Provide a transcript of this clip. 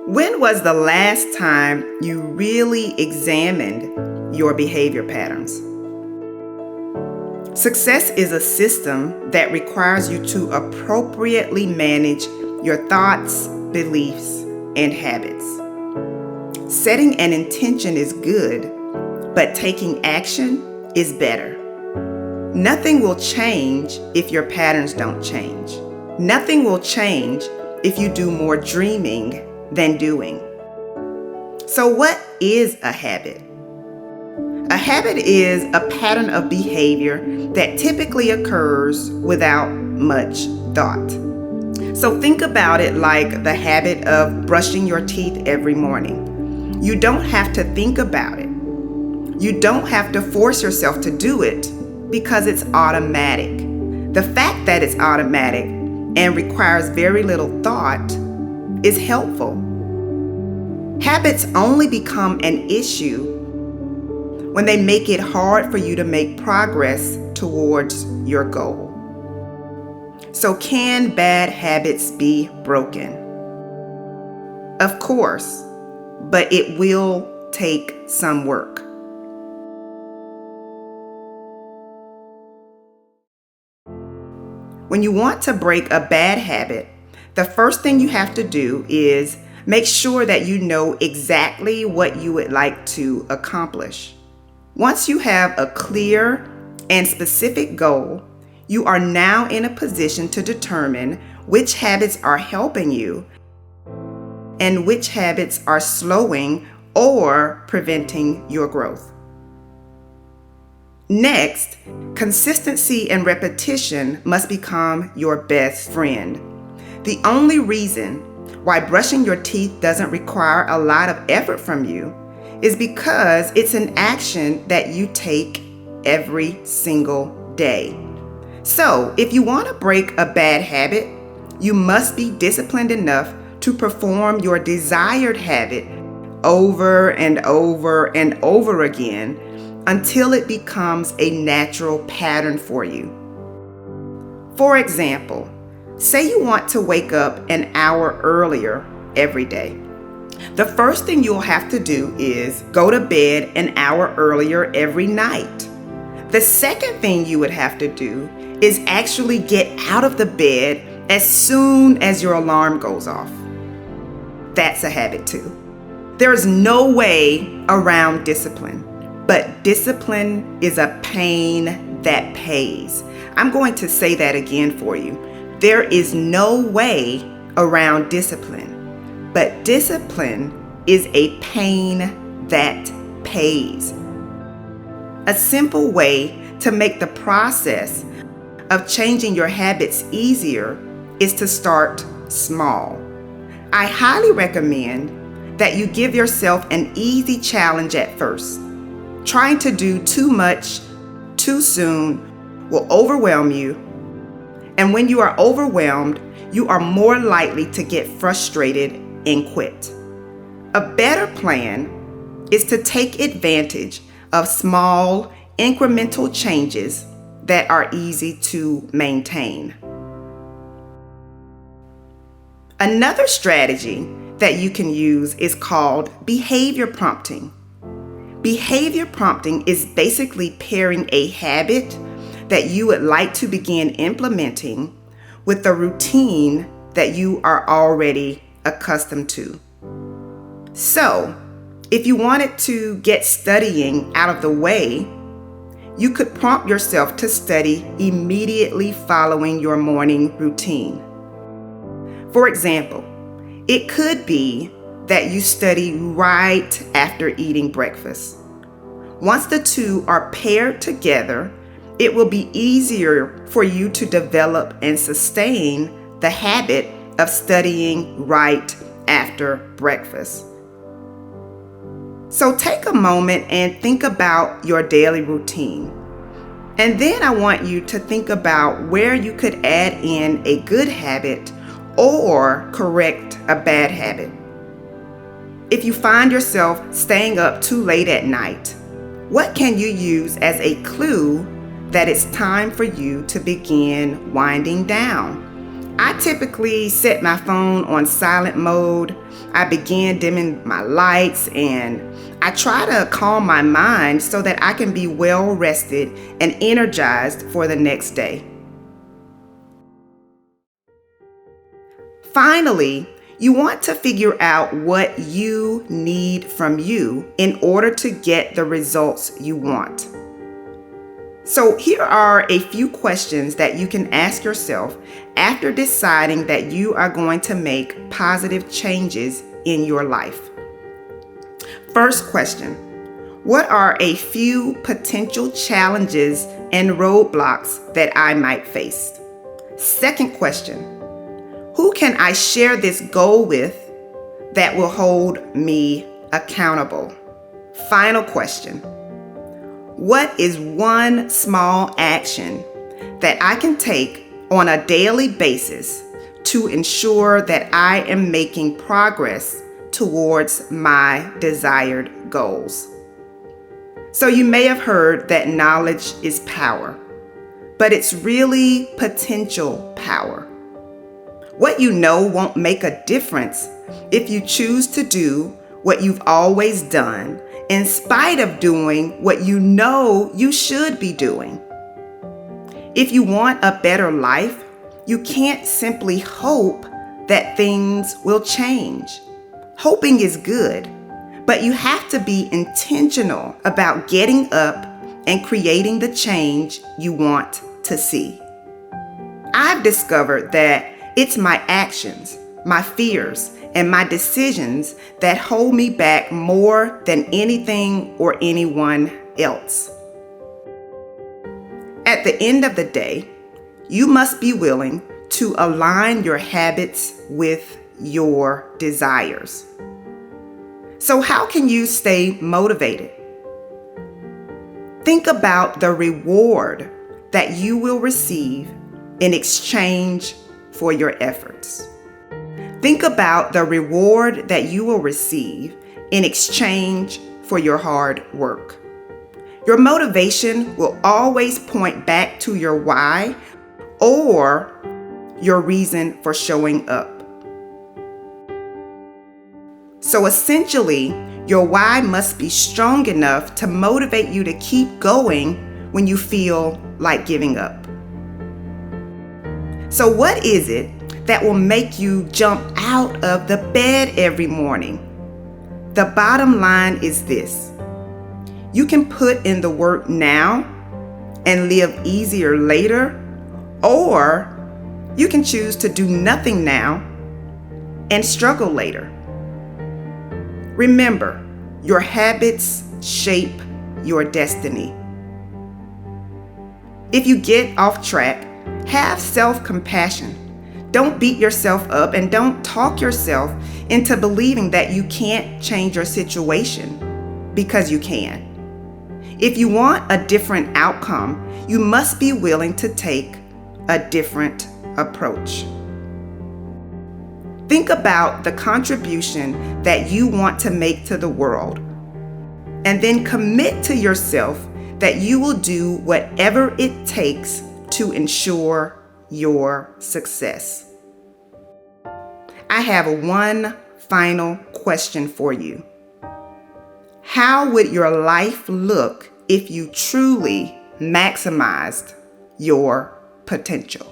When was the last time you really examined your behavior patterns? Success is a system that requires you to appropriately manage your thoughts, beliefs, and habits. Setting an intention is good, but taking action is better. Nothing will change if your patterns don't change. Nothing will change if you do more dreaming than doing. So what is a habit? A habit is a pattern of behavior that typically occurs without much thought. So think about it like the habit of brushing your teeth every morning. You don't have to think about it. You don't have to force yourself to do it because it's automatic. The fact that it's automatic and requires very little thought is helpful. Habits only become an issue when they make it hard for you to make progress towards your goal. So can bad habits be broken? Of course, but it will take some work. When you want to break a bad habit, the first thing you have to do is make sure that you know exactly what you would like to accomplish. Once you have a clear and specific goal, you are now in a position to determine which habits are helping you and which habits are slowing or preventing your growth. Next, consistency and repetition must become your best friend. The only reason why brushing your teeth doesn't require a lot of effort from you is because it's an action that you take every single day. So, if you want to break a bad habit, you must be disciplined enough to perform your desired habit over and over and over again until it becomes a natural pattern for you. For example, say you want to wake up an hour earlier every day. The first thing you'll have to do is go to bed an hour earlier every night. The second thing you would have to do is actually get out of the bed as soon as your alarm goes off. That's a habit too. There's no way around discipline, but discipline is a pain that pays. I'm going to say that again for you. There is no way around discipline, but discipline is a pain that pays. A simple way to make the process of changing your habits easier is to start small. I highly recommend that you give yourself an easy challenge at first. Trying to do too much too soon will overwhelm you. And when you are overwhelmed, you are more likely to get frustrated and quit. A better plan is to take advantage of small, incremental changes that are easy to maintain. Another strategy that you can use is called behavior prompting. Behavior prompting is basically pairing a habit that you would like to begin implementing with the routine that you are already accustomed to. So, if you wanted to get studying out of the way, you could prompt yourself to study immediately following your morning routine. For example, it could be that you study right after eating breakfast. Once the two are paired together, it will be easier for you to develop and sustain the habit of studying right after breakfast. So take a moment and think about your daily routine. And then I want you to think about where you could add in a good habit or correct a bad habit. If you find yourself staying up too late at night, what can you use as a clue that it's time for you to begin winding down? I typically set my phone on silent mode. I begin dimming my lights and I try to calm my mind so that I can be well rested and energized for the next day. Finally, you want to figure out what you need from you in order to get the results you want. So here are a few questions that you can ask yourself after deciding that you are going to make positive changes in your life. First question: what are a few potential challenges and roadblocks that I might face? Second question: who can I share this goal with that will hold me accountable? Final question: what is one small action that I can take on a daily basis to ensure that I am making progress towards my desired goals? So you may have heard that knowledge is power, but it's really potential power. What you know won't make a difference if you choose to do what you've always done in spite of doing what you know you should be doing. If you want a better life, you can't simply hope that things will change. Hoping is good, but you have to be intentional about getting up and creating the change you want to see. I've discovered that it's my actions, my fears, and my decisions that hold me back more than anything or anyone else. At the end of the day, you must be willing to align your habits with your desires. So how can you stay motivated? Think about the reward that you will receive in exchange for your efforts. Think about the reward that you will receive in exchange for your hard work. Your motivation will always point back to your why or your reason for showing up. So essentially, your why must be strong enough to motivate you to keep going when you feel like giving up. So what is it that will make you jump out of the bed every morning? The bottom line is this: you can put in the work now and live easier later, or you can choose to do nothing now and struggle later. Remember, your habits shape your destiny. If you get off track, have self-compassion. Don't beat yourself up and don't talk yourself into believing that you can't change your situation, because you can. If you want a different outcome, you must be willing to take a different approach. Think about the contribution that you want to make to the world, and then commit to yourself that you will do whatever it takes to ensure your success. I have one final question for you. How would your life look if you truly maximized your potential?